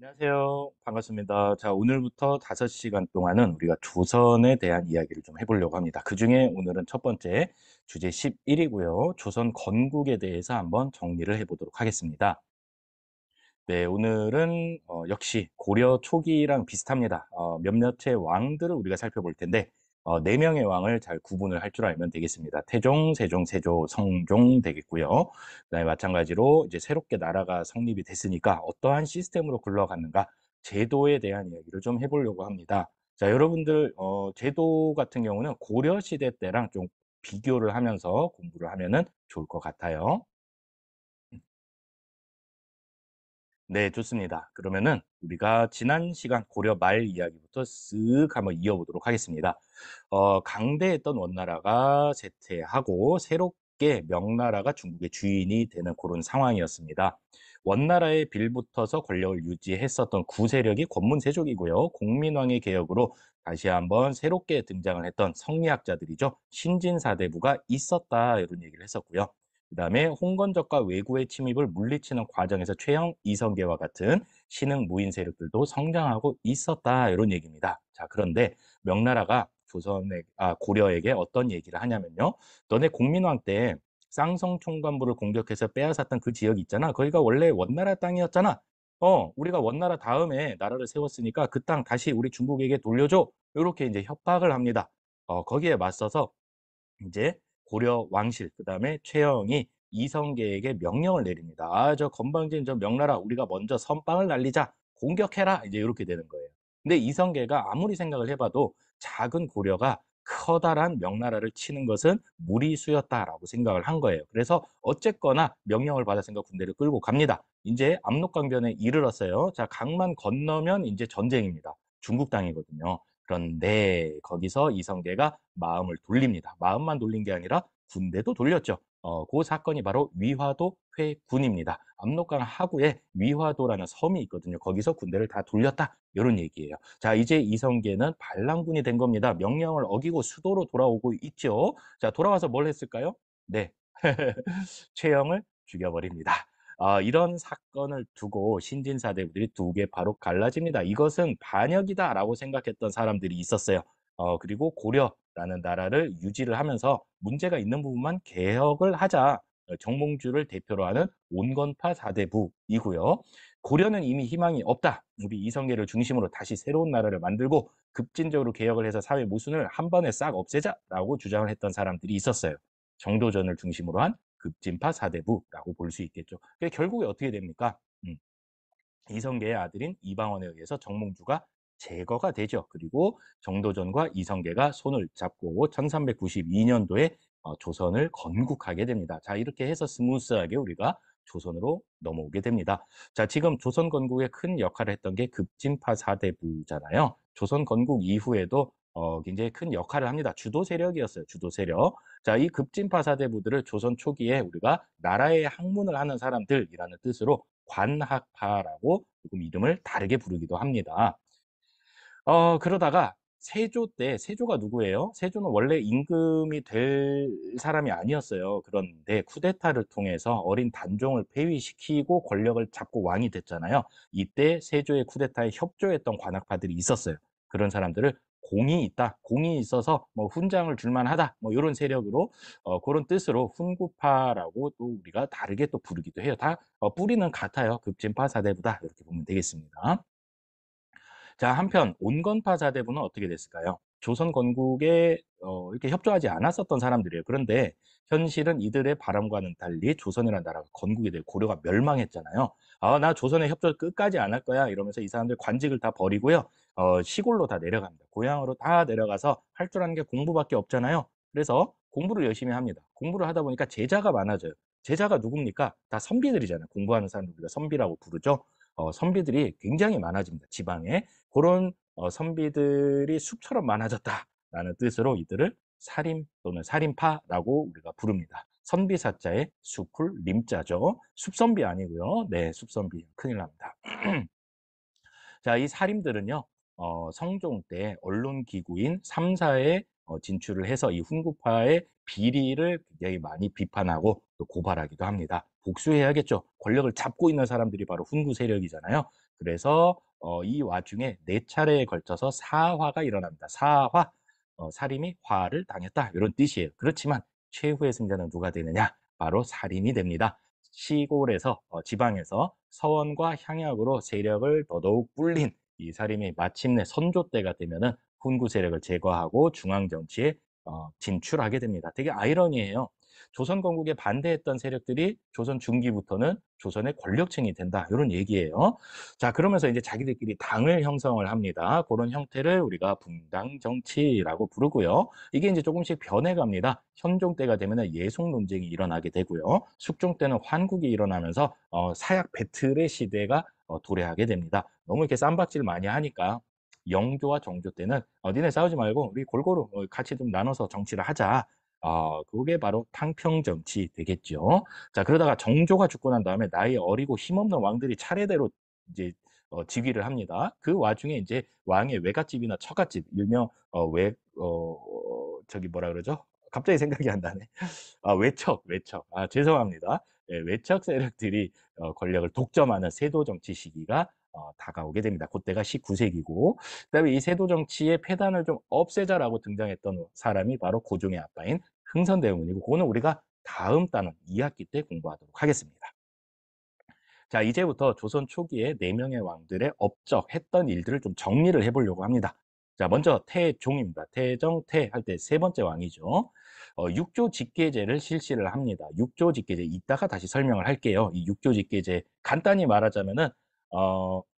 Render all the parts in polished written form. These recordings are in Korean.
안녕하세요. 반갑습니다. 자, 오늘부터 5시간 동안은 우리가 조선에 대한 이야기를 좀 해보려고 합니다. 그중에 오늘은 첫 번째 주제 11이고요. 조선 건국에 대해서 한번 정리를 해보도록 하겠습니다. 네, 오늘은 역시 고려 초기랑 비슷합니다. 몇몇의 왕들을 우리가 살펴볼 텐데 4명의 왕을 잘 구분을 할 줄 알면 되겠습니다. 태종, 세종, 세조, 성종 되겠고요. 그다음에 마찬가지로 이제 새롭게 나라가 성립이 됐으니까 어떠한 시스템으로 굴러갔는가 제도에 대한 이야기를 좀 해보려고 합니다. 자, 여러분들 제도 같은 경우는 고려 시대 때랑 좀 비교를 하면서 공부를 하면은 좋을 것 같아요. 네, 좋습니다. 그러면은 우리가 지난 시간 고려 말 이야기부터 쓱 한번 이어보도록 하겠습니다. 강대했던 원나라가 쇠퇴하고 새롭게 명나라가 중국의 주인이 되는 그런 상황이었습니다. 원나라에 빌붙어서 권력을 유지했었던 구세력이 권문세족이고요. 공민왕의 개혁으로 다시 한번 새롭게 등장을 했던 성리학자들이죠. 신진사대부가 있었다 이런 얘기를 했었고요. 그다음에 홍건적과 외구의 침입을 물리치는 과정에서 최영, 이성계와 같은 신흥 무인 세력들도 성장하고 있었다 이런 얘기입니다. 자, 그런데 명나라가 고려에게 어떤 얘기를 하냐면요. 너네 공민왕 때 쌍성 총관부를 공격해서 빼앗았던 그 지역 있잖아. 거기가 원래 원나라 땅이었잖아. 우리가 원나라 다음에 나라를 세웠으니까 그 땅 다시 우리 중국에게 돌려줘. 이렇게 이제 협박을 합니다. 거기에 맞서서 이제 고려 왕실 그다음에 최영이 이성계에게 명령을 내립니다. 저 건방진 저 명나라 우리가 먼저 선빵을 날리자. 공격해라. 이제 이렇게 되는 거예요. 근데 이성계가 아무리 생각을 해봐도 작은 고려가 커다란 명나라를 치는 것은 무리수였다라고 생각을 한 거예요. 그래서 어쨌거나 명령을 받았으니까 군대를 끌고 갑니다. 이제 압록강변에 이르렀어요. 자, 강만 건너면 이제 전쟁입니다. 중국 땅이거든요. 그런데 거기서 이성계가 마음을 돌립니다. 마음만 돌린 게 아니라 군대도 돌렸죠. 그 사건이 바로 위화도 회군입니다. 압록강 하구에 위화도라는 섬이 있거든요. 거기서 군대를 다 돌렸다. 이런 얘기예요. 자, 이제 이성계는 반란군이 된 겁니다. 명령을 어기고 수도로 돌아오고 있죠. 자, 돌아와서 뭘 했을까요? 네. 최영을 죽여버립니다. 이런 사건을 두고 신진사대부들이 두 개 바로 갈라집니다. 이것은 반역이다라고 생각했던 사람들이 있었어요. 그리고 고려라는 나라를 유지를 하면서 문제가 있는 부분만 개혁을 하자. 정몽주를 대표로 하는 온건파 사대부이고요. 고려는 이미 희망이 없다. 우리 이성계를 중심으로 다시 새로운 나라를 만들고 급진적으로 개혁을 해서 사회 모순을 한 번에 싹 없애자라고 주장을 했던 사람들이 있었어요. 정도전을 중심으로 한 급진파 사대부라고 볼 수 있겠죠. 결국에 어떻게 됩니까? 이성계의 아들인 이방원에 의해서 정몽주가 제거가 되죠. 그리고 정도전과 이성계가 손을 잡고 1392년도에 조선을 건국하게 됩니다. 자, 이렇게 해서 스무스하게 우리가 조선으로 넘어오게 됩니다. 자, 지금 조선 건국에 큰 역할을 했던 게 급진파 사대부잖아요. 조선 건국 이후에도 굉장히 큰 역할을 합니다. 주도 세력이었어요. 주도 세력. 자, 이 급진파 사대부들을 조선 초기에 우리가 나라의 학문을 하는 사람들이라는 뜻으로 관학파라고 조금 이름을 다르게 부르기도 합니다. 그러다가 세조 때 세조가 누구예요? 세조는 원래 임금이 될 사람이 아니었어요. 그런데 쿠데타를 통해서 어린 단종을 폐위시키고 권력을 잡고 왕이 됐잖아요. 이때 세조의 쿠데타에 협조했던 관학파들이 있었어요. 그런 사람들을 공이 있다. 공이 있어서 뭐 훈장을 줄 만하다. 뭐 이런 세력으로 그런 뜻으로 훈구파라고 또 우리가 다르게 또 부르기도 해요. 다 뿌리는 같아요. 급진파 사대부다. 이렇게 보면 되겠습니다. 자, 한편 온건파 사대부는 어떻게 됐을까요? 조선 건국에 이렇게 협조하지 않았었던 사람들이에요. 그런데 현실은 이들의 바람과는 달리 조선이라는 나라가 건국이 되고 고려가 멸망했잖아요. 나 조선에 협조 끝까지 안 할 거야. 이러면서 이 사람들 관직을 다 버리고요. 시골로 다 내려갑니다. 고향으로 다 내려가서 할 줄 아는 게 공부밖에 없잖아요. 그래서 공부를 열심히 합니다. 공부를 하다 보니까 제자가 많아져요. 제자가 누굽니까? 다 선비들이잖아요. 공부하는 사람들 우리가 선비라고 부르죠. 선비들이 굉장히 많아집니다. 지방에. 그런 선비들이 숲처럼 많아졌다라는 뜻으로 이들을 살인 또는 살인파라고 우리가 부릅니다. 선비사자의 숲을 림자죠. 숲선비 아니고요. 네, 숲선비 큰일 납니다. 자, 이 살인들은요. 성종 때 언론 기구인 3사의 진출을 해서 이 훈구파의 비리를 굉장히 많이 비판하고 또 고발하기도 합니다. 복수해야겠죠. 권력을 잡고 있는 사람들이 바로 훈구 세력이잖아요. 그래서 이 와중에 4차례에 걸쳐서 사화가 일어납니다. 사화, 살인이 화를 당했다 이런 뜻이에요. 그렇지만 최후의 승자는 누가 되느냐? 바로 살인이 됩니다. 시골에서 지방에서 서원과 향약으로 세력을 더더욱 불린 이 살인이 마침내 선조 때가 되면은 훈구 세력을 제거하고 중앙 정치에 진출하게 됩니다. 되게 아이러니해요. 조선 건국에 반대했던 세력들이 조선 중기부터는 조선의 권력층이 된다. 이런 얘기예요. 자, 그러면서 이제 자기들끼리 당을 형성을 합니다. 그런 형태를 우리가 붕당 정치라고 부르고요. 이게 이제 조금씩 변해갑니다. 현종 때가 되면 예속 논쟁이 일어나게 되고요. 숙종 때는 환국이 일어나면서 사약 배틀의 시대가 도래하게 됩니다. 너무 이렇게 쌈박질 많이 하니까 영조와 정조 때는 니네 싸우지 말고 우리 골고루 같이 좀 나눠서 정치를 하자. 그게 바로 탕평 정치 되겠죠. 자, 그러다가 정조가 죽고 난 다음에 나이 어리고 힘없는 왕들이 차례대로 이제 즉위를 합니다. 그 와중에 이제 왕의 외갓집이나 처갓집, 일명 저기 뭐라 그러죠? 갑자기 생각이 안 나네. 외척. 죄송합니다. 예, 외척 세력들이 권력을 독점하는 세도 정치 시기가 다가오게 됩니다. 그때가 19세기고, 그다음에 이 세도 정치의 폐단을 좀 없애자라고 등장했던 사람이 바로 고종의 아빠인 흥선대원이고, 그거는 우리가 다음 단원 2학기 때 공부하도록 하겠습니다. 자, 이제부터 조선 초기에 4명의 왕들의 업적, 했던 일들을 좀 정리를 해보려고 합니다. 자, 먼저 태종입니다. 태정, 태 할 때 세 번째 왕이죠. 육조 직계제를 실시를 합니다. 육조 직계제, 이따가 다시 설명을 할게요. 이 육조 직계제, 간단히 말하자면은,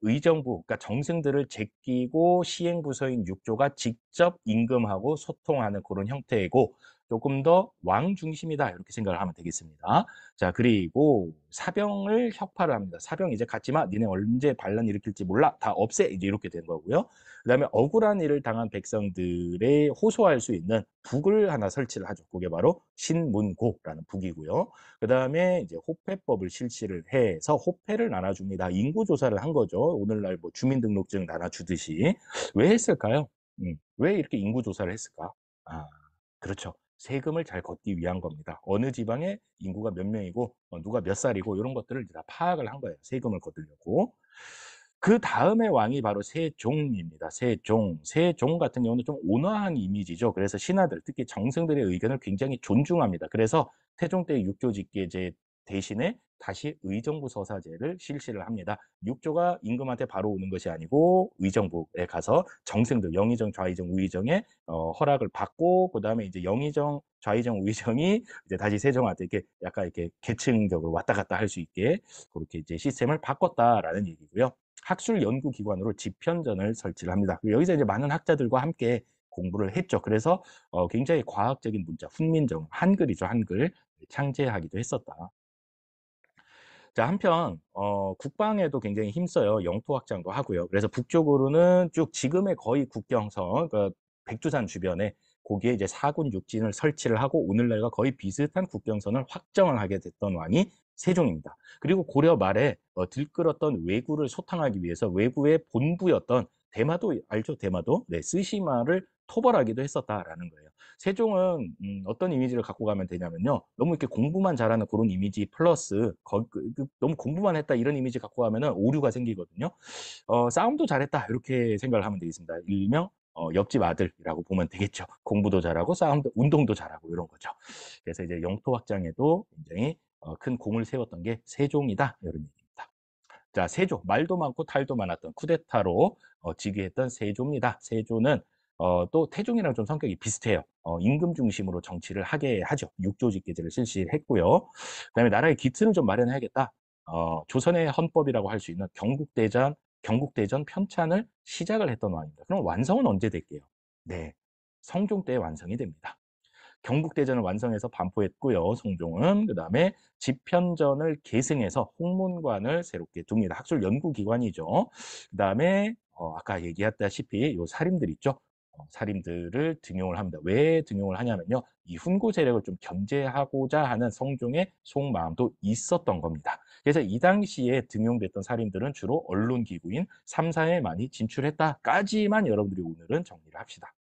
의정부, 그러니까 정승들을 제끼고 시행부서인 육조가 직접 임금하고 소통하는 그런 형태이고, 조금 더 왕 중심이다. 이렇게 생각을 하면 되겠습니다. 자, 그리고 사병을 혁파를 합니다. 사병 이제 갔지 마. 니네 언제 반란 일으킬지 몰라. 다 없애. 이제 이렇게 된 거고요. 그다음에 억울한 일을 당한 백성들의 호소할 수 있는 북을 하나 설치를 하죠. 그게 바로 신문고라는 북이고요. 그다음에 이제 호패법을 실시를 해서 호패를 나눠줍니다. 인구 조사를 한 거죠. 오늘날 뭐 주민등록증 나눠주듯이. 왜 했을까요? 왜 이렇게 인구 조사를 했을까? 아, 그렇죠. 세금을 잘 걷기 위한 겁니다. 어느 지방에 인구가 몇 명이고 누가 몇 살이고 이런 것들을 다 파악을 한 거예요. 세금을 거두려고. 그다음에 왕이 바로 세종입니다. 세종. 세종 같은 경우는 좀 온화한 이미지죠. 그래서 신하들, 특히 정승들의 의견을 굉장히 존중합니다. 그래서 태종 때 육조직계제 대신에 다시 의정부 서사제를 실시를 합니다. 육조가 임금한테 바로 오는 것이 아니고 의정부에 가서 정승들, 영의정, 좌의정, 우의정의 허락을 받고 그다음에 이제 영의정, 좌의정, 우의정이 이제 다시 세종한테 이렇게 약간 이렇게 계층적으로 왔다 갔다 할 수 있게 그렇게 이제 시스템을 바꿨다라는 얘기고요. 학술 연구 기관으로 집현전을 설치를 합니다. 여기서 이제 많은 학자들과 함께 공부를 했죠. 그래서 굉장히 과학적인 문자, 훈민정, 한글이죠, 한글 창제하기도 했었다. 자, 한편 국방에도 굉장히 힘써요. 영토 확장도 하고요. 그래서 북쪽으로는 쭉 지금의 거의 국경선, 그러니까 백두산 주변에 거기에 이제 사군 육진을 설치를 하고 오늘날과 거의 비슷한 국경선을 확정을 하게 됐던 왕이 세종입니다. 그리고 고려 말에 들끓었던 왜구를 소탕하기 위해서 왜구의 본부였던 대마도 알죠? 대마도? 네, 쓰시마를 토벌하기도 했었다라는 거예요. 세종은 어떤 이미지를 갖고 가면 되냐면요. 너무 이렇게 공부만 잘하는 그런 이미지 플러스 너무 공부만 했다 이런 이미지 갖고 가면은 오류가 생기거든요. 싸움도 잘했다 이렇게 생각을 하면 되겠습니다. 일명 옆집 아들이라고 보면 되겠죠. 공부도 잘하고 싸움도 운동도 잘하고 이런 거죠. 그래서 이제 영토 확장에도 굉장히 큰 공을 세웠던 게 세종이다 이런 얘기입니다. 자, 세조 말도 많고 탈도 많았던 쿠데타로 즉위했던 세조입니다. 세조는 또 태종이랑 좀 성격이 비슷해요. 임금 중심으로 정치를 하게 하죠. 육조직계제를 실시했고요. 그다음에 나라의 기틀을 좀 마련해야겠다. 조선의 헌법이라고 할 수 있는 경국대전 편찬을 시작을 했던 왕입니다. 그럼 완성은 언제 될게요? 네, 성종 때 완성이 됩니다. 경국대전을 완성해서 반포했고요. 성종은 그다음에 집현전을 계승해서 홍문관을 새롭게 둡니다. 학술 연구기관이죠. 그다음에 아까 얘기했다시피 요 사림들 있죠. 사림들을 등용을 합니다. 왜 등용을 하냐면요. 이 훈구 세력을 좀 견제하고자 하는 성종의 속마음도 있었던 겁니다. 그래서 이 당시에 등용됐던 사림들은 주로 언론기구인 3사에 많이 진출했다까지만 여러분들이 오늘은 정리를 합시다.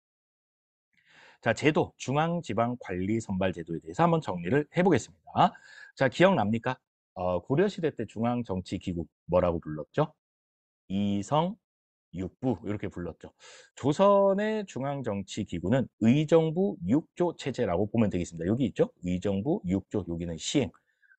자, 제도, 중앙지방관리선발제도에 대해서 한번 정리를 해보겠습니다. 자, 기억납니까? 고려시대 때 중앙정치기구 뭐라고 불렀죠? 이성, 육부 이렇게 불렀죠. 조선의 중앙정치기구는 의정부 6조 체제라고 보면 되겠습니다. 여기 있죠? 의정부 6조, 여기는 시행.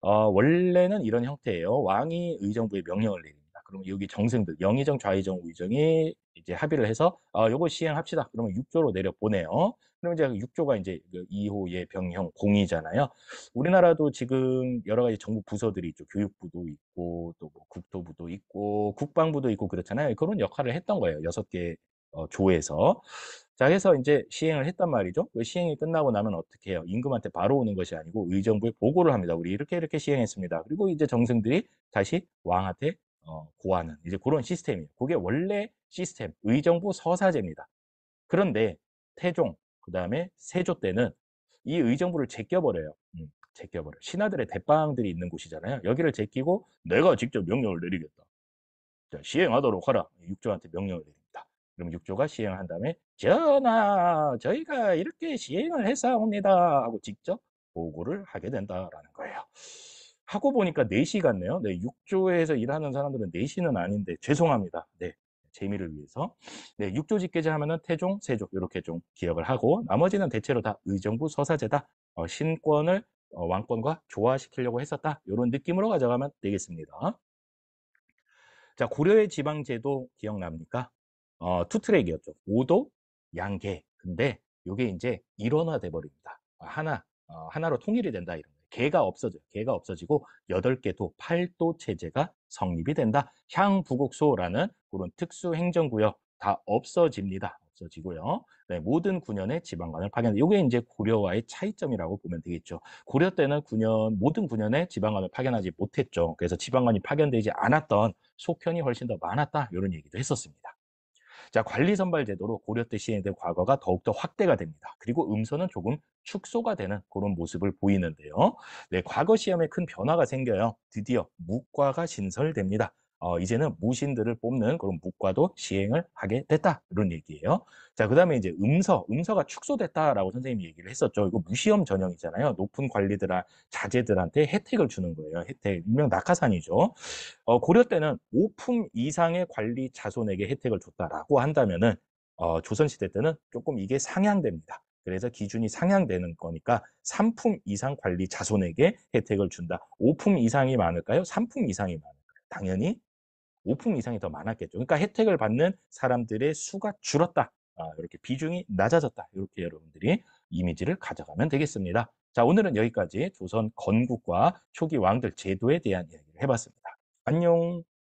원래는 이런 형태예요. 왕이 의정부에 명령을 내립니다. 그러면 여기 정승들, 영의정, 좌의정, 우의정이 이제 합의를 해서 요거 시행합시다. 그러면 6조로 내려보내요. 그러면 이제 6조가 이제 그 2호의 병형 공이잖아요. 우리나라도 지금 여러 가지 정부 부서들이 있죠. 교육부도 있고 또 뭐 국토부도 있고 국방부도 있고 그렇잖아요. 그런 역할을 했던 거예요. 6개 조에서. 자, 해서 이제 시행을 했단 말이죠. 그 시행이 끝나고 나면 어떻게 해요? 임금한테 바로 오는 것이 아니고 의정부에 보고를 합니다. 우리 이렇게 이렇게 시행했습니다. 그리고 이제 정승들이 다시 왕한테 고하는 이제 그런 시스템이에요. 그게 원래 시스템, 의정부 서사제입니다. 그런데 태종, 그다음에 세조 때는 이 의정부를 제껴버려요. 제껴버려요. 신하들의 대빵들이 있는 곳이잖아요. 여기를 제끼고 내가 직접 명령을 내리겠다. 자, 시행하도록 하라. 육조한테 명령을 내립니다. 그럼 육조가 시행을 한 다음에 전하, 저희가 이렇게 시행을 했사옵니다 하고 직접 보고를 하게 된다라는 거예요. 하고 보니까 4시 같네요. 네, 육조에서 일하는 사람들은 4시는 아닌데 죄송합니다. 네, 재미를 위해서. 네, 육조 집계제 하면은 태종, 세조 이렇게 좀 기억을 하고 나머지는 대체로 다 의정부 서사제다. 신권을 왕권과 조화시키려고 했었다. 이런 느낌으로 가져가면 되겠습니다. 자, 고려의 지방제도 기억납니까? 투트랙이었죠. 오도, 양계. 근데 이게 이제 일원화돼 버립니다. 하나로 통일이 된다 이런 거예요. 계가 없어져요. 계가 없어지고 8개 도, 8도 체제가 성립이 된다. 향부곡소라는 그런 특수 행정구역 다 없어집니다. 없어지고요. 네, 모든 군현의 지방관을 파견. 이게 이제 고려와의 차이점이라고 보면 되겠죠. 고려 때는 모든 군현에 지방관을 파견하지 못했죠. 그래서 지방관이 파견되지 않았던 속현이 훨씬 더 많았다. 이런 얘기도 했었습니다. 자, 관리선발 제도로 고려 때 시행된 과거가 더욱더 확대가 됩니다. 그리고 음소는 조금 축소가 되는 그런 모습을 보이는데요. 네, 과거 시험에 큰 변화가 생겨요. 드디어 묵과가 신설됩니다. 이제는 무신들을 뽑는 그런 묵과도 시행을 하게 됐다. 이런 얘기예요. 자, 그다음에 이제 음서가 축소됐다라고 선생님이 얘기를 했었죠. 이거 무시험 전형이잖아요. 높은 관리들, 자제들한테 혜택을 주는 거예요. 혜택, 일명 낙하산이죠. 고려 때는 5품 이상의 관리 자손에게 혜택을 줬다라고 한다면은 조선시대 때는 조금 이게 상향됩니다. 그래서 기준이 상향되는 거니까 3품 이상 관리 자손에게 혜택을 준다. 5품 이상이 많을까요? 3품 이상이 많을까요? 당연히 5품 이상이 더 많았겠죠. 그러니까 혜택을 받는 사람들의 수가 줄었다. 이렇게 비중이 낮아졌다. 이렇게 여러분들이 이미지를 가져가면 되겠습니다. 자, 오늘은 여기까지 조선 건국과 초기 왕들 제도에 대한 이야기를 해봤습니다. 안녕.